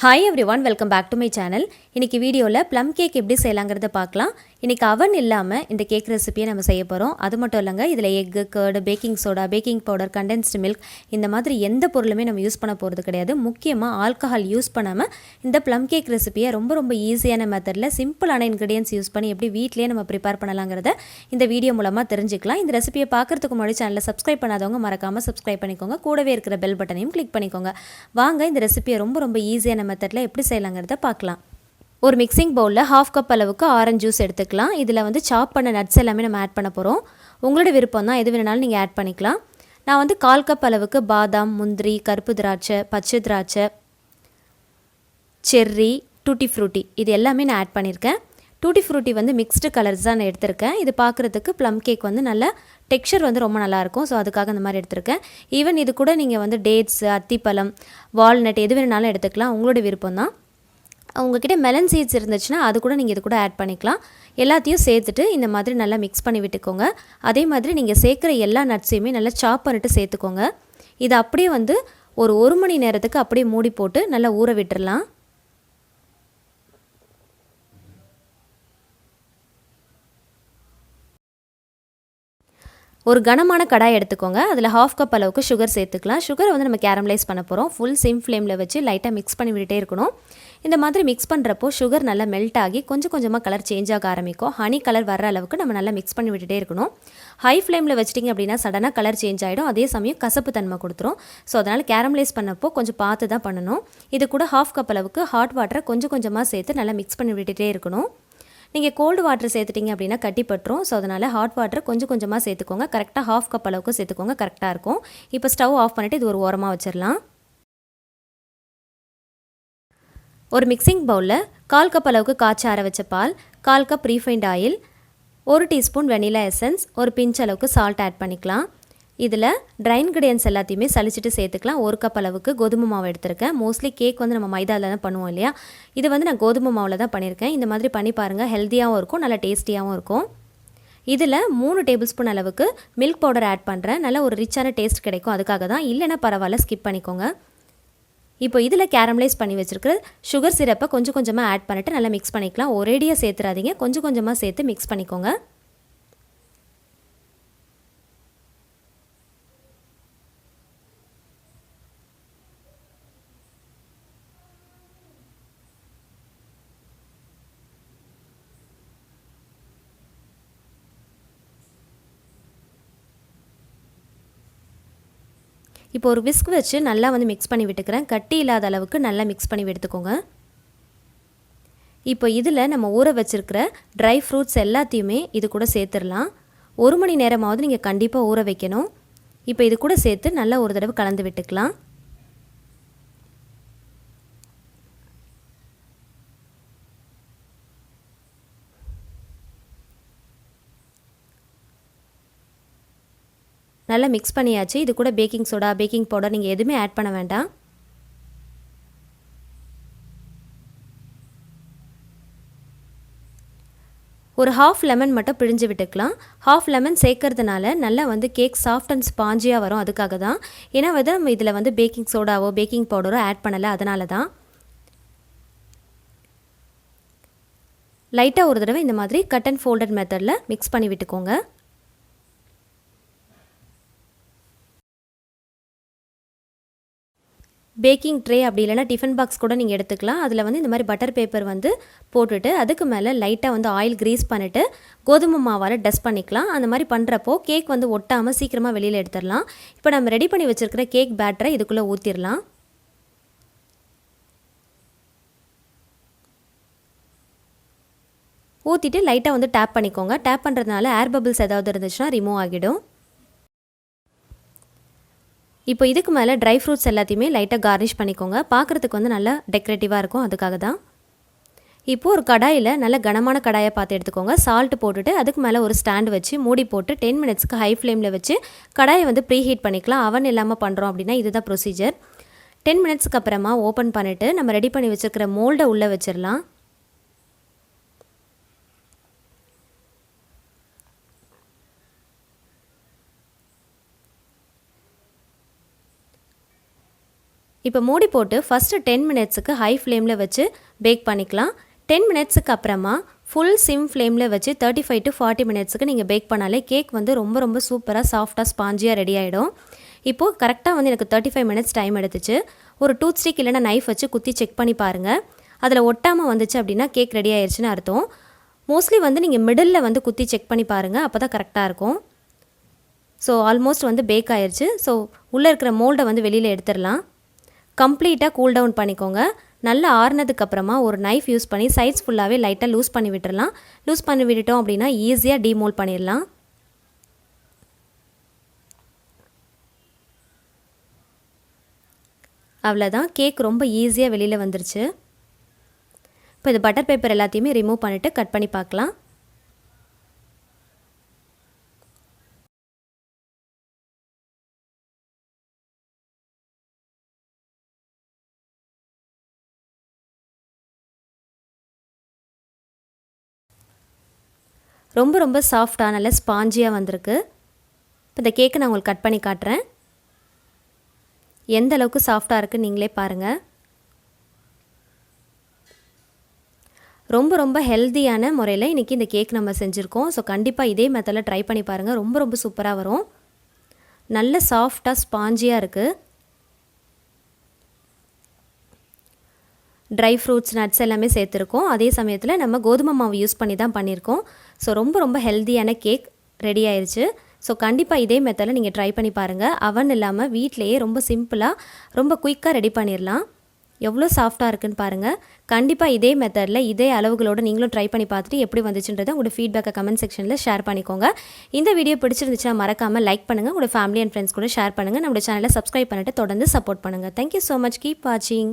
Hi everyone, welcome back to my channel. இன்னைக்கு வீடியோல plum cake எப்படி செய்யலாம்ங்கறத பார்க்கலாம். இன்னைக்கு oven இல்லாம இந்த கேக் ரெசிபியை நம்ம செய்ய போறோம். அது மட்டும் இல்லங்க, இதுல egg, curd, baking soda, baking powder, condensed milk இந்த மாதிரி எந்த பொருளுமே நம்ம யூஸ் பண்ண போறது கிடையாது. முக்கியமா ஆல்கஹால் யூஸ் பண்ணாம இந்த plum cake ரெசிபியை ரொம்ப ஈஸியான மெத்தட்ல சிம்பிளான ingredients யூஸ் பண்ணி எப்படி வீட்லயே நம்ம prepare பண்ணலாம்ங்கறத இந்த வீடியோ மூலமா தெரிஞ்சுக்கலாம். இந்த ரெசிபியை பார்க்கிறதுக்கு முன்னாடி சேனலை subscribe பண்ணாதவங்க மறக்காம subscribe பண்ணிக்கோங்க. கூடவே இருக்கிற bell பட்டனையும் click பண்ணிக்கோங்க. வாங்க இந்த ரெசிபியை ரொம்ப ஈஸியான மெத்தட்ல எப்படி செய்யலாம்ங்கறத பார்க்கலாம். ஒரு மிக்சிங் பவுல்ல 1/2 கப் அளவுக்கு ஆரஞ்சு ஜூஸ் எடுத்துக்கலாம். இதுல வந்து சாப் பண்ண நட்ஸ் எல்லாமே நம்ம ஆட் பண்ண போறோம். உங்களோட விருப்பம் தான், எது வேணாலும் நீங்க ஆட் பண்ணிக்கலாம். நான் வந்து 1/4 கப் அளவுக்கு பாதாம், முந்திரி, கருப்பு திராட்சை, பச்சை திராட்சை, செர்ரி, டூட்டி ஃப்ரூட்டி இது எல்லாமே நான் ஆட் பண்ணியிருக்கேன். டூட்டி ஃப்ரூட்டி வந்து மிக்ஸ்டு கலர்ஸ் தான் நான் எடுத்திருக்கேன். இது பார்க்குறதுக்கு ப்ளம் கேக் வந்து நல்ல டெக்ஸ்சர் வந்து ரொம்ப நல்லாயிருக்கும். ஸோ அதுக்காக இந்த மாதிரி எடுத்திருக்கேன். ஈவன் இது கூட நீங்கள் வந்து டேட்ஸ், அத்திப்பழம், வால்நட் எது வேணாலும் எடுத்துக்கலாம். உங்களோட விருப்பம் தான். உங்ககிட்ட மெலன் சீட்ஸ் இருந்துச்சுன்னா அது கூட நீங்கள் இது கூட ஆட் பண்ணிக்கலாம். எல்லாத்தையும் சேர்த்துட்டு இந்த மாதிரி நல்லா மிக்ஸ் பண்ணி விட்டுக்கோங்க. அதே மாதிரி நீங்கள் சேர்க்குற எல்லா நட்ஸையுமே நல்லா சாப் பண்ணிட்டு சேர்த்துக்கோங்க. இது அப்படியே வந்து ஒரு 1 மணி நேரத்துக்கு அப்படியே மூடி போட்டு நல்லா ஊற விட்டுறலாம். ஒரு கனமான கடாய் எடுத்துக்கோங்க. அதில் 1/2 கப் அளவுக்கு சுகர் சேர்த்துக்கலாம். சுகரை வந்து நம்ம கேரமலைஸ் பண்ண போகிறோம். ஃபுல் சிம் ஃப்ளேமில் வச்சு லைட்டாக மிக்ஸ் பண்ணி விட்டுட்டே இருக்கணும். இந்த மாதிரி மிக்ஸ் பண்ணுறப்போ சுகர் நல்லா மெல்ட் ஆகி கொஞ்சமாக கலர் சேஞ்ச் ஆக ஆரம்பிக்கும். ஹனி கலர் வர அளவுக்கு நம்ம நல்லா மிக்ஸ் பண்ணி விட்டுட்டே இருக்கணும். ஹை ஃப்ளேமில் வச்சிட்டிங்க அப்படின்னா சடனாக கலர் சேஞ்ச் ஆகிடும். அதே சமயம் கசப்பு தன்மை கொடுத்துரும். ஸோ அதனால் கேரமலைஸ் பண்ணப்போ கொஞ்சம் பார்த்து தான் பண்ணணும். இது கூட 1/2 கப் அளவுக்கு ஹாட் வாட்டரை கொஞ்சமாக சேர்த்து நல்லா மிக்ஸ் பண்ணி விட்டுட்டே இருக்கணும். நீங்கள் கோல்டு வாட்டர் சேர்த்துட்டிங்க அப்படின்னா கட்டி பட்டுரும். ஸோ அதனால் ஹாட் வாட்டர் கொஞ்சமாக சேர்த்துக்கோங்க. கரெக்டாக 1/2 கப் அளவுக்கு சேர்த்துக்கோங்க. கரெக்டாக இருக்கும். இப்போ ஸ்டவ் ஆஃப் பண்ணிவிட்டு இது ஒரு ஓரமாக வச்சிடலாம். ஒரு மிக்சிங் பவுலில் 1/4 கப் அளவுக்கு காய்ச்சி ஆற வச்ச பால், 1/4 cup refined oil, 1 teaspoon vanilla essence, ஒரு பிஞ்ச் அளவுக்கு சால்ட் ஆட் பண்ணிக்கலாம். இதில் ட்ரை இன்க்ரீடியன்ட்ஸ் எல்லாத்தையுமே சளிச்சிட்டு சேர்த்துக்கலாம். 1 கப் அளவுக்கு கோதுமை மாவு எடுத்திருக்கேன். மோஸ்ட்லி கேக் வந்து நம்ம மைதாவில் தான் பண்ணுவோம் இல்லையா, இது வந்து நான் கோதுமை மாவில் தான் பண்ணியிருக்கேன். இந்த மாதிரி பண்ணி பாருங்கள். ஹெல்த்தியாகவும் இருக்கும், நல்லா டேஸ்டியாகவும் இருக்கும். இதில் 3 டேபிள் ஸ்பூன் அளவுக்கு மில்க் பவுடர் ஆட் பண்ணுறேன். நல்லா ஒரு ரிச்சான டேஸ்ட் கிடைக்கும். அதுக்காக தான். இல்லைன்னா பரவாயில்ல, ஸ்கிப் பண்ணிக்கோங்க. இப்போ இதில் கேரமலைஸ் பண்ணி வச்சுருக்கிற சுகர் சிரப்பை கொஞ்சமாக ஆட் பண்ணிவிட்டு நல்லா மிக்ஸ் பண்ணிக்கலாம். ஒரேடியாக சேர்த்துறாதீங்க, கொஞ்சமாக சேர்த்து மிக்ஸ் பண்ணிக்கோங்க. இப்போ ஒரு விஸ்க் வச்சு நல்லா வந்து மிக்ஸ் பண்ணி விட்டுக்கிறேன். கட்டி இல்லாத அளவுக்கு நல்லா மிக்ஸ் பண்ணி எடுத்துக்கோங்க. இப்போ இதில் நம்ம ஊற வச்சுருக்கிற ட்ரை ஃப்ரூட்ஸ் எல்லாத்தையுமே இது கூட சேர்த்துடலாம். 1 மணி நேரமாவது நீங்கள் கண்டிப்பாக ஊற வைக்கணும். இப்போ இது கூட சேர்த்து நல்லா ஒரு தடவை கலந்து விட்டுக்கலாம். நல்லா மிக்ஸ் பண்ணியாச்சு. இது கூட பேக்கிங் சோடா, பேக்கிங் பவுடர் நீங்கள் எதுவுமே ஆட் பண்ண வேண்டாம். ஒரு 1/2 லெமன் மட்டும் பிழிஞ்சு விட்டுக்கலாம். 1/2 லெமன் சேர்க்கறதுனால நல்லா வந்து கேக் சாஃப்ட் அண்ட் ஸ்பாஞ்சியாக வரும். அதுக்காக தான். ஏன்னா வந்து நம்ம இதில் வந்து பேக்கிங் சோடாவோ பேக்கிங் பவுடரோ ஆட் பண்ணலை, அதனால தான். லைட்டாக ஒரு தடவை இந்த மாதிரி கட் அண்ட் ஃபோல்டட் மெத்தடில் மிக்ஸ் பண்ணி விட்டுக்கோங்க. பேக்கிங் ட்ரே அப்படி இல்லைனா டிஃபன் பாக்ஸ் கூட நீங்கள் எடுத்துக்கலாம். அதில் வந்து இந்த மாதிரி பட்டர் பேப்பர் வந்து போட்டுட்டு அதுக்கு மேலே லைட்டாக வந்து ஆயில் க்ரீஸ் பண்ணிவிட்டு கோதுமை மாவால் டஸ்ட் பண்ணிக்கலாம். அந்த மாதிரி பண்ணுறப்போ கேக் வந்து ஒட்டாமல் சீக்கிரமாக வெளியில் எடுத்துடலாம். இப்போ நம்ம ரெடி பண்ணி வச்சுருக்கிற கேக் பேட்டரை இதுக்குள்ளே ஊற்றிடலாம். ஊற்றிட்டு லைட்டாக வந்து டேப் பண்ணிக்கோங்க. டேப் பண்ணுறதுனால ஏர் பபிள்ஸ் ஏதாவது இருந்துச்சுன்னா ரிமூவ் ஆகிடும். இப்போ இதுக்கு மேலே ட்ரை ஃப்ரூட்ஸ் எல்லாத்தையுமே லைட்டாக கார்னிஷ் பண்ணிக்கோங்க. பார்க்குறதுக்கு வந்து நல்லா டெக்கரேட்டிவாக இருக்கும். அதுக்காக தான். இப்போது ஒரு கடாயில் நல்ல கனமான கடாயை பார்த்து எடுத்துக்கோங்க. சால்ட் போட்டுட்டு அதுக்கு மேலே ஒரு ஸ்டாண்ட் வச்சு மூடி போட்டு 10 மினிட்ஸ்க்கு ஹை ஃப்ளேமில் வச்சு கடாயை வந்து ப்ரீ ஹீட் பண்ணிக்கலாம். அவன் இல்லாமல் பண்ணுறோம் அப்படின்னா இதுதான் ப்ரொசீஜர். 10 மினிட்ஸ்க்கு அப்புறமா ஓப்பன் பண்ணிவிட்டு நம்ம ரெடி பண்ணி வச்சுருக்கிற மோல்டை உள்ளே வச்சிடலாம். இப்போ மூடி போட்டு ஃபஸ்ட்டு 10 மினிட்ஸுக்கு ஹை ஃப்ளேமில் வச்சு பேக் பண்ணிக்கலாம். 10 மினிட்ஸுக்கு அப்புறமா ஃபுல் சிம் ஃப்ளேமில் வச்சு 35 to 40 மினிட்ஸுக்கு நீங்கள் பேக் பண்ணாலே கேக் வந்து ரொம்ப சூப்பராக சாஃப்டாக ஸ்பாஞ்சியாக ரெடி ஆகிடும். இப்போது கரெக்டாக வந்து எனக்கு 35 மினிட்ஸ் டைம் எடுத்துச்சு. ஒரு டூத் ஸ்டிக் இல்லைனா நைஃப் வச்சு குத்தி செக் பண்ணி பாருங்கள். அதில் ஒட்டாமல் வந்துச்சு அப்படின்னா கேக் ரெடி ஆயிடுச்சுன்னு அர்த்தம். மோஸ்ட்லி வந்து நீங்கள் மிடில் வந்து குத்தி செக் பண்ணி பாருங்கள், அப்போ தான் கரெக்டாக இருக்கும். ஸோ ஆல்மோஸ்ட் வந்து பேக் ஆயிடுச்சு. ஸோ உள்ளே இருக்கிற மோல்டை வந்து வெளியில் எடுத்துடலாம். கம்ப்ளீட்டாக கூல் டவுன் பண்ணிக்கோங்க. நல்லா ஆறுனதுக்கப்புறமா ஒரு நைஃப் யூஸ் பண்ணி சைட்ஸ் ஃபுல்லாகவே லைட்டாக லூஸ் பண்ணி விட்டுடலாம். லூஸ் பண்ணி விட்டுட்டோம் அப்படின்னா ஈஸியாக டீமோல்ட் பண்ணிடலாம். அவ்வளோதான், கேக் ரொம்ப ஈஸியாக வெளியில் வந்துருச்சு. இப்போ இது பட்டர் பேப்பர் எல்லாத்தையுமே ரிமூவ் பண்ணிவிட்டு கட் பண்ணி பார்க்கலாம். ரொம்ப சாஃப்டாக நல்ல ஸ்பாஞ்சியாக வந்திருக்கு. இப்போ இந்த கேக்கை நான் உங்களுக்கு கட் பண்ணி காட்டுறேன். எந்த அளவுக்கு சாஃப்டாக இருக்குன்னு நீங்களே பாருங்கள். ரொம்ப ஹெல்த்தியான முறையில் இன்றைக்கி இந்த கேக் நம்ம செஞ்சுருக்கோம். ஸோ கண்டிப்பாக இதே மெத்தடில் ட்ரை பண்ணி பாருங்கள். ரொம்ப சூப்பராக வரும். நல்ல சாஃப்டாக ஸ்பாஞ்சியாக இருக்குது. ட்ரை ஃப்ரூட்ஸ் நட்ஸ் எல்லாமே சேர்த்துருக்கோம். அதே சமயத்தில் நம்ம கோதுமை மாவு யூஸ் பண்ணி தான் பண்ணியிருக்கோம். ஸோ ரொம்ப ஹெல்த்தியான கேக் ரெடி ஆயிடுச்சு. ஸோ கண்டிப்பாக இதே மெத்தடில் நீங்கள் ட்ரை பண்ணி பாருங்கள். அவன் இல்லாமல் வீட்டிலையே ரொம்ப சிம்பிளாக ரொம்ப குயிக்காக ரெடி பண்ணிடலாம். எவ்வளோ சாஃப்டாக இருக்குன்னு பாருங்கள். கண்டிப்பாக இதே மெத்தடில் இதே அளவுகளோடு நீங்களும் ட்ரை பண்ணி பார்த்துட்டு எப்படி வந்துச்சுன்றதை உங்களோட ஃபீட்பேக்கை கமெண்ட் செக்ஷனில் ஷேர் பண்ணிக்கோங்க. இந்த வீடியோ பிடிச்சிருந்துச்சுன்னா மறக்காமல் லைக் பண்ணுங்கள். உங்களோட ஃபேமிலி அண்ட் ஃப்ரெண்ட்ஸ் கூட ஷேர் பண்ணுங்கள். நம்மளோட சேனலை சப்ஸ்கிரைப் பண்ணிட்டு தொடர்ந்து சப்போர்ட் பண்ணுங்கள். Thank you so much. கீப் வாட்சிங்.